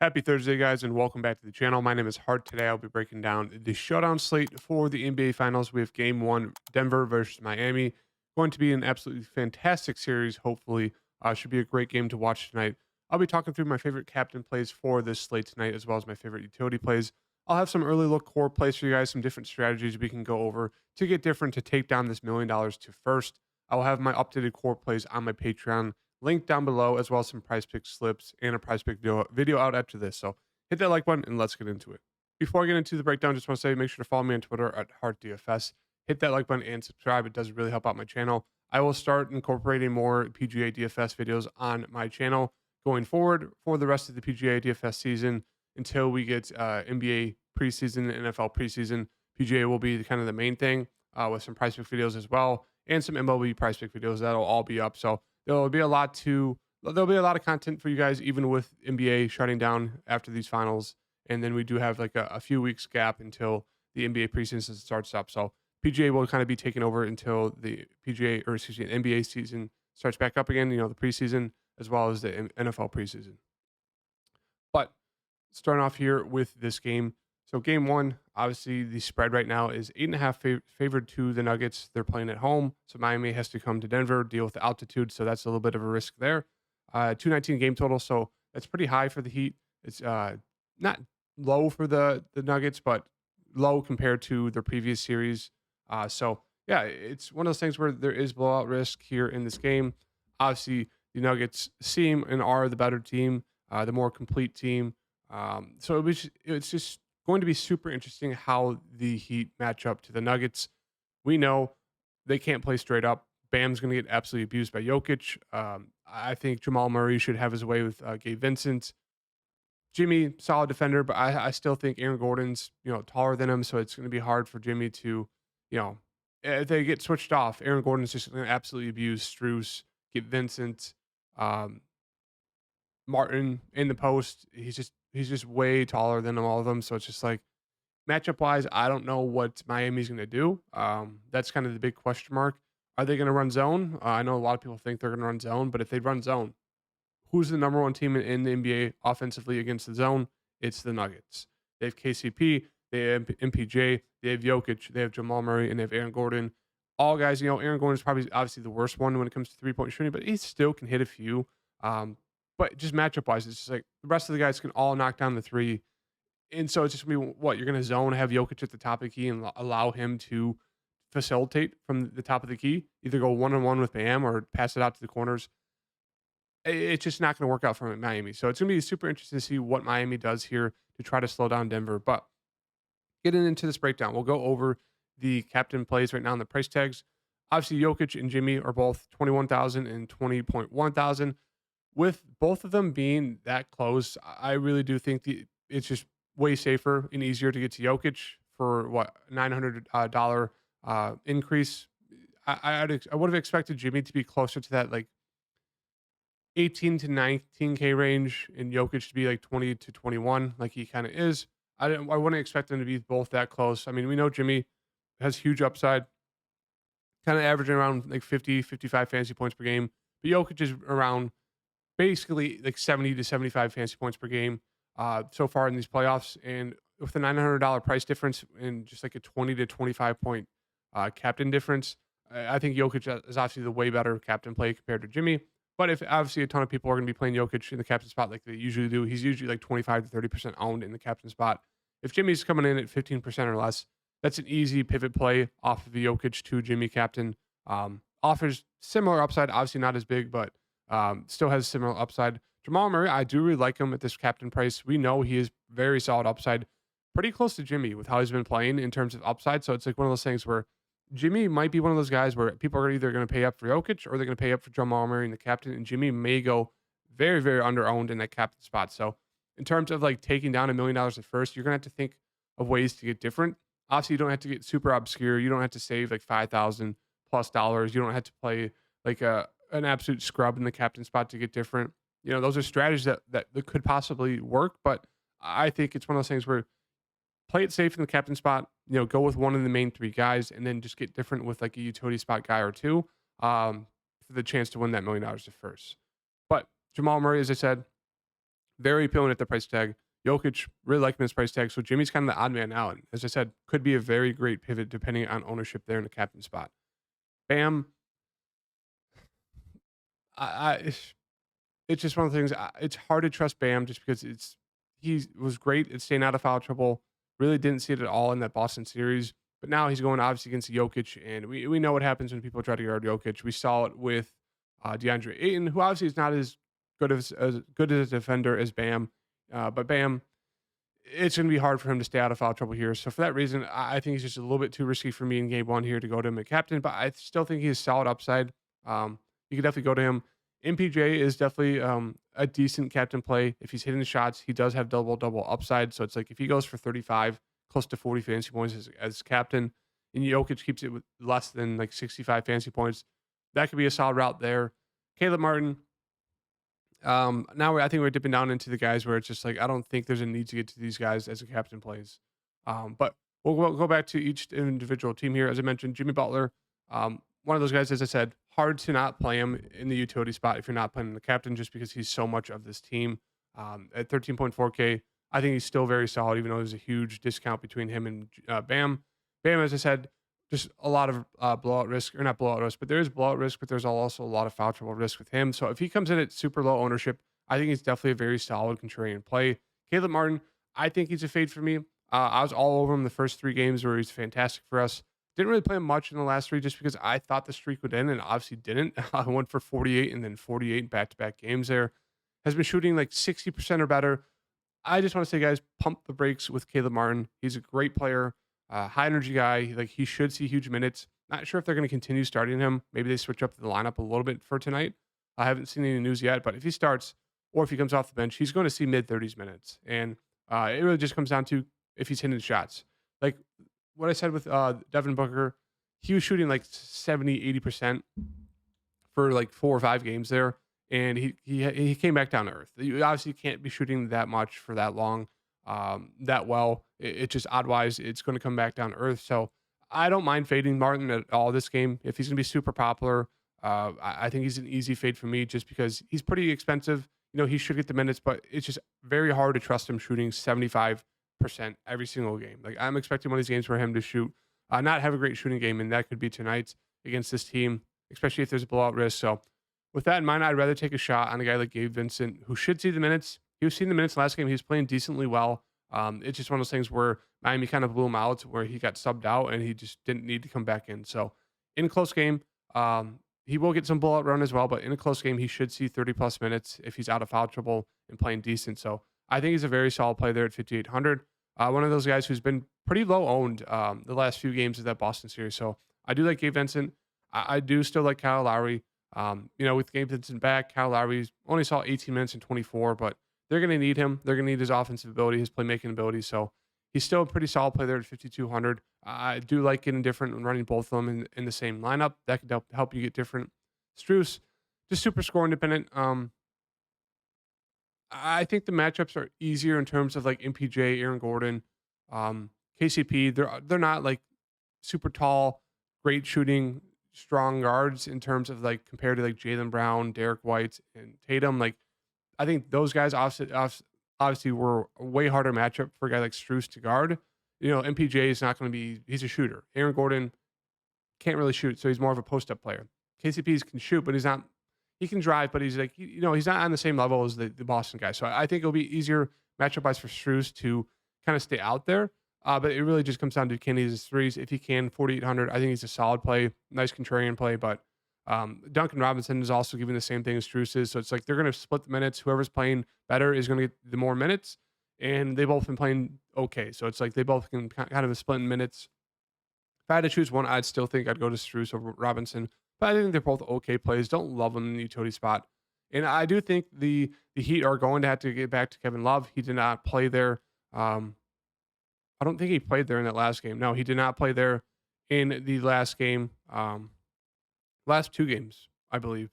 Happy Thursday, guys, and welcome back to the channel. My name is Hart. Today, I'll be breaking down the showdown slate for the NBA Finals. We have Game 1, Denver versus Miami. Going to be an absolutely fantastic series, hopefully. Should be a great game to watch tonight. I'll be talking through my favorite captain plays for this slate tonight, as well as my favorite utility plays. I'll have some early look core plays for you guys, some different strategies we can go over to get different to take down this $1 million to first. I will have my updated core plays on my Patreon link down below, as well as some PrizePicks slips and a PrizePick video out after this. So hit that like button and let's get into it. Before I get into the breakdown, just want to say make sure to follow me on Twitter at HeartDFS. Hit that like button and subscribe. It does really help out my channel. I will start incorporating more PGA DFS videos on my channel going forward for the rest of the PGA DFS season until we get NBA preseason and NFL preseason. PGA will be kind of the main thing with some PrizePick videos as well and some MLB PrizePick videos. That'll all be up. So there'll be a lot of content for you guys, even with NBA shutting down after these finals. And then we do have like a few weeks gap until the NBA preseason starts up. So PGA will kind of be taking over until the NBA season starts back up again, the preseason as well as the NFL preseason. But starting off here with this game. So game one, obviously the spread right now is 8.5 favored to the Nuggets. They're playing at home. So Miami has to come to Denver, deal with the altitude. So that's a little bit of a risk there. 219 game total. So that's pretty high for the Heat. It's not low for the Nuggets, but low compared to their previous series. So yeah, it's one of those things where there is blowout risk here in this game. Obviously, the Nuggets seem and are the better team, the more complete team. So it's just going to be super interesting how the Heat match up to the Nuggets. We know they can't play straight up. Bam's going to get absolutely abused by Jokic. I think Jamal Murray should have his way with Gabe Vincent. Jimmy, solid defender, but I still think Aaron Gordon's taller than him, so it's going to be hard for Jimmy to, if they get switched off, Aaron Gordon's just going to absolutely abuse Strus, get Vincent, Martin in the post. He's just way taller than all of them. So it's just like matchup wise, I don't know what Miami's going to do. That's kind of the big question mark. Are they going to run zone? I know a lot of people think they're going to run zone, but if they run zone, who's the number one team in the NBA offensively against the zone? It's the Nuggets. They have KCP, they have MPJ, they have Jokic, they have Jamal Murray, and they have Aaron Gordon. All guys, Aaron Gordon is probably obviously the worst one when it comes to 3-point shooting, but he still can hit a few. But just matchup wise, it's just like the rest of the guys can all knock down the three. And so it's just gonna be what you're gonna zone, have Jokic at the top of the key and allow him to facilitate from the top of the key, either go one on one with Bam or pass it out to the corners. It's just not gonna work out for Miami. So it's gonna be super interesting to see what Miami does here to try to slow down Denver. But getting into this breakdown, we'll go over the captain plays right now on the price tags. Obviously, Jokic and Jimmy are both 21,000 and 20.1 thousand. With both of them being that close, I really do think it's just way safer and easier to get to Jokic for what $900 increase. I would have expected Jimmy to be closer to that like 18 to 19K range, and Jokic to be like 20 to 21, like he kind of is. I wouldn't expect them to be both that close. I mean, we know Jimmy has huge upside, kind of averaging around like 50, 55 fantasy points per game. But Jokic is around basically like 70 to 75 fantasy points per game so far in these playoffs. And with the $900 price difference and just like a 20 to 25 point captain difference, I think Jokic is obviously the way better captain play compared to Jimmy. But if obviously a ton of people are going to be playing Jokic in the captain spot like they usually do, he's usually like 25 to 30% owned in the captain spot. If Jimmy's coming in at 15% or less, that's an easy pivot play off of the Jokic to Jimmy captain. Offers similar upside, obviously not as big, but still has similar upside. Jamal Murray, I do really like him at this captain price. We know he is very solid upside, pretty close to Jimmy with how he's been playing in terms of upside. So it's like one of those things where Jimmy might be one of those guys where people are either going to pay up for Jokic or they're going to pay up for Jamal Murray and the captain. And Jimmy may go very, very underowned in that captain spot. So in terms of like taking down $1 million at first, you're going to have to think of ways to get different. Obviously, you don't have to get super obscure. You don't have to save like $5,000 plus dollars. You don't have to play like an absolute scrub in the captain spot to get different. Those are strategies that could possibly work, but I think it's one of those things where play it safe in the captain spot, go with one of the main three guys and then just get different with like a utility spot guy or two for the chance to win that $1 million at first. But Jamal Murray, as I said, Very appealing at the price tag. Jokic, really liking this price tag. So Jimmy's kind of the odd man out. And as I said, could be a very great pivot depending on ownership there in the captain spot. Bam. It's just one of the things. It's hard to trust Bam just because he was great at staying out of foul trouble. Really didn't see it at all in that Boston series. But now he's going obviously against Jokic, and we know what happens when people try to guard Jokic. We saw it with DeAndre Ayton, who obviously is not as good as a defender as Bam. But Bam, it's going to be hard for him to stay out of foul trouble here. So for that reason, I think he's just a little bit too risky for me in game one here to go to him at captain. But I still think he has solid upside. You could definitely go to him. MPJ is definitely a decent captain play. If he's hitting the shots, he does have double upside. So it's like if he goes for 35, close to 40 fantasy points as captain, and Jokic keeps it with less than like 65 fantasy points, that could be a solid route there. Caleb Martin. Now I think we're dipping down into the guys where it's just like I don't think there's a need to get to these guys as a captain plays. But we'll go back to each individual team here. As I mentioned, Jimmy Butler, one of those guys, as I said, hard to not play him in the utility spot if you're not playing the captain, just because he's so much of this team. At 13.4K, I think he's still very solid, even though there's a huge discount between him and Bam. Bam, as I said, just a lot of blowout risk, or not blowout risk, but there is blowout risk, but there's also a lot of foul trouble risk with him. So if he comes in at super low ownership, I think he's definitely a very solid contrarian play. Caleb Martin, I think he's a fade for me. I was all over him the first 3 games where he's fantastic for us. Didn't really play him much in the last 3 just because I thought the streak would end, and obviously didn't. I went for 48 and then 48 back-to-back games there. Has been shooting like 60% or better. I just want to say, guys, pump the brakes with Caleb Martin. He's a great player, high energy guy. Like he should see huge minutes. Not sure if they're going to continue starting him. Maybe they switch up the lineup a little bit for tonight. I haven't seen any news yet, but if he starts or if he comes off the bench, he's going to see mid-30s minutes. And it really just comes down to if he's hitting shots. Like what I said with Devin Booker, he was shooting like 70, 80% for like 4 or 5 games there. And he came back down to earth. You obviously can't be shooting that much for that long, that well. It's just odd-wise, it's going to come back down to earth. So I don't mind fading Martin at all this game. If he's going to be super popular, I think he's an easy fade for me just because he's pretty expensive. You know, he should get the minutes, but it's just very hard to trust him shooting 75% every single game. Like I'm expecting one of these games for him to shoot, not have a great shooting game, and that could be tonight against this team, especially if there's a blowout risk. So with that in mind, I'd rather take a shot on a guy like Gabe Vincent, who should see the minutes. He was seeing the minutes last game. He was playing decently well. It's just one of those things where Miami kind of blew him out, where he got subbed out and he just didn't need to come back in. So in a close game, he will get some blowout run as well, but in a close game, he should see 30+ minutes if he's out of foul trouble and playing decent. So I think he's a very solid play there at 5,800. One of those guys who's been pretty low owned the last few games of that Boston series. So I do like Gabe Vincent. I do still like Kyle Lowry. You know, with Gabe Vincent back, Kyle Lowry only saw 18 minutes in 24, but they're going to need him. They're going to need his offensive ability, his playmaking ability. So he's still a pretty solid play there at 5,200. I do like getting different and running both of them in the same lineup. That could help you get different. Strus, just super score independent. I think the matchups are easier in terms of like MPJ, Aaron Gordon, KCP. They're not like super tall, great shooting, strong guards in terms of like compared to like Jaylen Brown, Derek White, and Tatum. Like I think those guys obviously were a way harder matchup for a guy like Strus to guard. You know, MPJ is not going to be. He's a shooter. Aaron Gordon can't really shoot, so he's more of a post up player. KCP can shoot, but he's not. He can drive, but he's like, you know, he's not on the same level as the Boston guy. So I think it'll be easier matchup wise for Strus to kind of stay out there. But it really just comes down to can he hit his threes. If he can, 4,800, I think he's a solid play, nice contrarian play. But Duncan Robinson is also giving the same thing as Strus is. So it's like they're going to split the minutes. Whoever's playing better is going to get the more minutes. And they both been playing okay. So it's like they both can kind of split in minutes. If I had to choose one, I'd still think I'd go to Strus over Robinson. But I think they're both okay plays. Don't love them in the utility spot. And I do think the Heat are going to have to get back to Kevin Love. He did not play there. I don't think he played there in that last game. No, he did not play there in the last game. Last 2 games, I believe.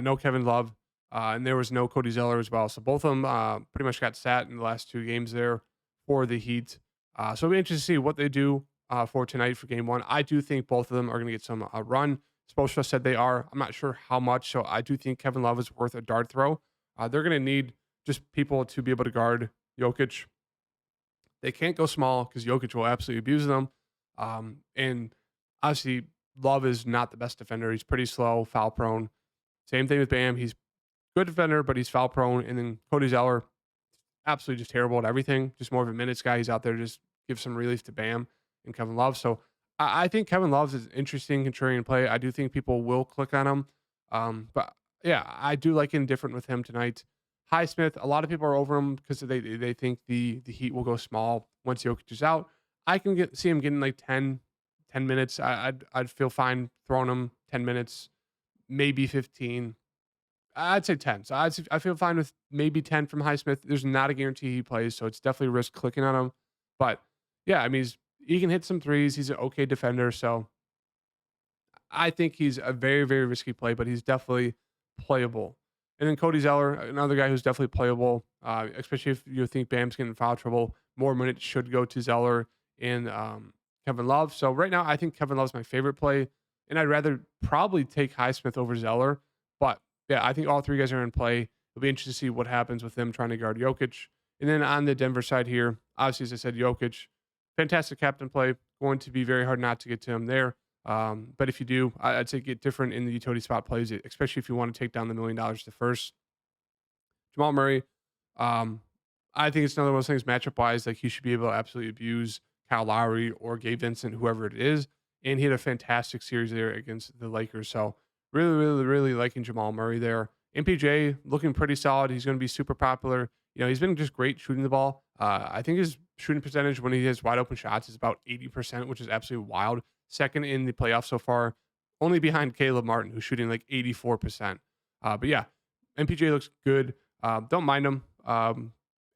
No Kevin Love. And there was no Cody Zeller as well. So both of them pretty much got sat in the last 2 games there for the Heat. So it'll be interesting to see what they do for tonight for game 1. I do think both of them are going to get some run. Spoelstra said they are. I'm not sure how much. So I do think Kevin Love is worth a dart throw. They're going to need just people to be able to guard Jokic. They can't go small because Jokic will absolutely abuse them. And obviously, Love is not the best defender. He's pretty slow, foul prone. Same thing with Bam. He's good defender, but he's foul prone. And then Cody Zeller, absolutely just terrible at everything. Just more of a minutes guy. He's out there to just give some relief to Bam and Kevin Love. So I think Kevin Love is an interesting contrarian play. I do think people will click on him. But yeah, I do like it different with him tonight. Highsmith, a lot of people are over him because they think the Heat will go small once Jokic is out. I can see him getting like 10 minutes. I'd feel fine throwing him 10 minutes, maybe 15. I'd say 10. So I feel fine with maybe 10 from Highsmith. There's not a guarantee he plays, so it's definitely a risk clicking on him. But yeah, I mean, he can hit some threes. He's an okay defender. So I think he's a very, very risky play, but he's definitely playable. And then Cody Zeller, another guy who's definitely playable, especially if you think Bam's getting in foul trouble. More minutes should go to Zeller and Kevin Love. So right now, I think Kevin Love's my favorite play, and I'd rather probably take Highsmith over Zeller. But yeah, I think all three guys are in play. It'll be interesting to see what happens with them trying to guard Jokic. And then on the Denver side here, obviously, as I said, Jokic, fantastic captain play. Going to be very hard not to get to him there. But if you do, I'd say get different in the utility spot plays, especially if you want to take down the $1 million to first. Jamal Murray, I think it's another one of those things matchup wise, like he should be able to absolutely abuse Kyle Lowry or Gabe Vincent, whoever it is. And he had a fantastic series there against the Lakers. So really, really, really liking Jamal Murray there. MPJ looking pretty solid. He's going to be super popular. He's been just great shooting the ball. I think his shooting percentage when he has wide open shots is about 80%, which is absolutely wild. Second in the playoffs so far, only behind Caleb Martin, who's shooting like 84%. But yeah, MPJ looks good. Don't mind him.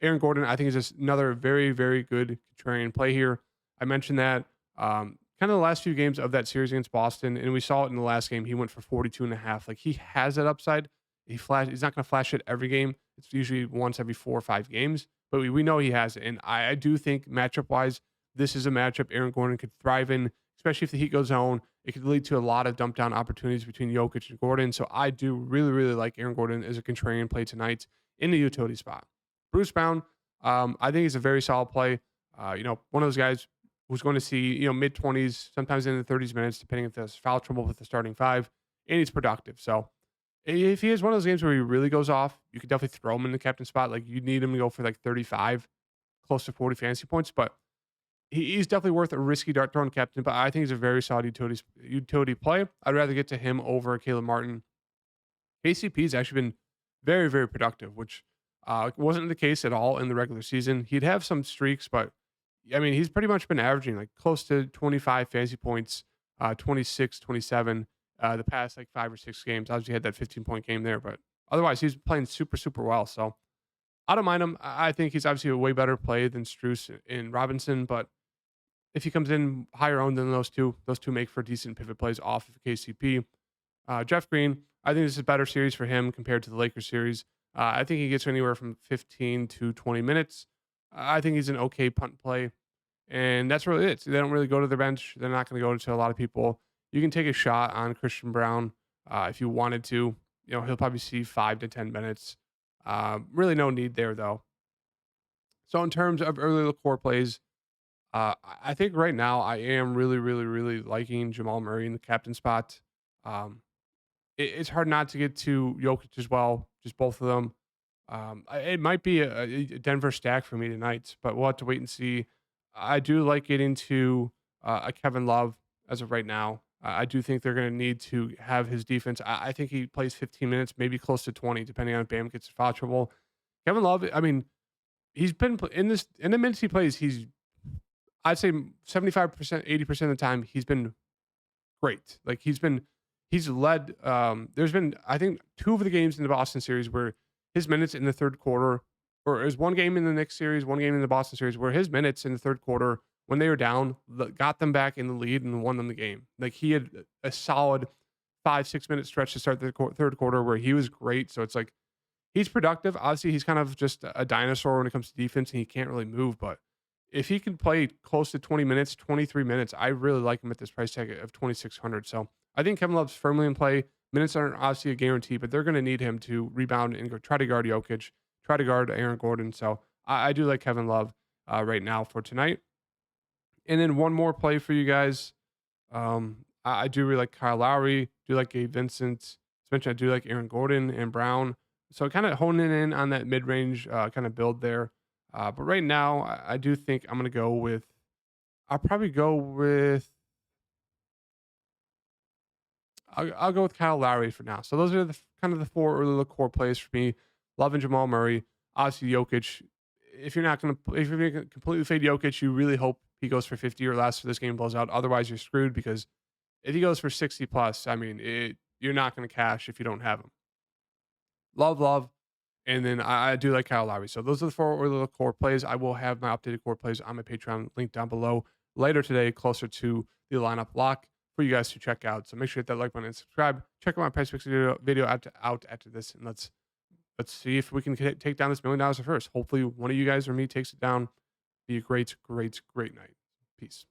Aaron Gordon, I think, is just another very, very good contrarian play here. I mentioned that kind of the last few games of that series against Boston, and we saw it in the last game. He went for 42.5. Like, he has that upside. He's not going to flash it every game. It's usually once every 4 or 5 games, but we know he has it. And I do think matchup-wise, this is a matchup Aaron Gordon could thrive in, especially if the Heat goes zone. It could lead to a lot of dump down opportunities between Jokic and Gordon. So I do really, really like Aaron Gordon as a contrarian play tonight in the utility spot. Bruce Brown, I think he's a very solid play. One of those guys who's going to see, mid 20s, sometimes in the 30s minutes, depending if there's foul trouble with the starting 5, and he's productive. So if he is one of those games where he really goes off, you could definitely throw him in the captain spot. Like, you need him to go for like 35, close to 40 fantasy points, but he's definitely worth a risky dart throwing captain, but I think he's a very solid utility play. I'd rather get to him over Caleb Martin. KCP's actually been very, very productive, which wasn't the case at all in the regular season. He'd have some streaks, but I mean, he's pretty much been averaging like close to 25 fantasy points, 26, 27, the past like 5 or 6 games. Obviously, he had that 15-point game there, but otherwise, he's playing super, super well. So I don't mind him. I think he's obviously a way better play than Strus and Robinson, but if he comes in higher owned than those two make for decent pivot plays off of KCP. Jeff Green, I think this is a better series for him compared to the Lakers series. I think he gets anywhere from 15 to 20 minutes. I think he's an okay punt play, and that's really it. So they don't really go to their bench. They're not going to go to a lot of people. You can take a shot on Christian Brown if you wanted to. He'll probably see 5 to 10 minutes. Really no need there, though. So in terms of early core plays, I think right now I am really, really, really liking Jamal Murray in the captain spot. It's hard not to get to Jokic as well, just both of them. It might be a Denver stack for me tonight, but we'll have to wait and see. I do like getting to a Kevin Love as of right now. I do think they're going to need to have his defense. I think he plays 15 minutes, maybe close to 20, depending on if Bam gets foul trouble. Kevin Love, I mean, he's been in the minutes he plays, I'd say 75%, 80% of the time, he's been great. Like, he's led, there's been, I think, 2 of the games in the Boston series where his minutes in the third quarter, or it was 1 game in the Knicks series, 1 game in the Boston series, where his minutes in the third quarter, when they were down, got them back in the lead and won them the game. Like, he had a solid 5-6 minute stretch to start the third quarter where he was great. So it's like, he's productive. Obviously, he's kind of just a dinosaur when it comes to defense, and he can't really move. But if he can play close to 20 minutes, 23 minutes, I really like him at this price tag of 2,600. So I think Kevin Love's firmly in play. Minutes aren't obviously a guarantee, but they're going to need him to rebound and go try to guard Jokic, try to guard Aaron Gordon. So I do like Kevin Love right now for tonight. And then one more play for you guys. I do really like Kyle Lowry, do like Gabe Vincent. As mentioned, I do like Aaron Gordon and Brown. So kind of honing in on that mid range kind of build there. But right now, I do think I'm going to go with, I'll probably go with, I'll go with Kyle Lowry for now. So those are the kind of the four early core plays for me. Love and Jamal Murray. Obviously, Jokic. If you're not going to, if you're going to completely fade Jokic, you really hope he goes for 50 or less for this game blows out. Otherwise, you're screwed because if he goes for 60 plus, I mean, you're not going to cash if you don't have him. Love. And then I do like Kyle Lowry. So those are the four early core plays. I will have my updated core plays on my Patreon link down below later today, closer to the lineup lock for you guys to check out. So make sure to hit that like button and subscribe. Check out my PrizePicks video out after this, and let's see if we can take down this $1 million first. Hopefully, one of you guys or me takes it down. Be a great night. Peace.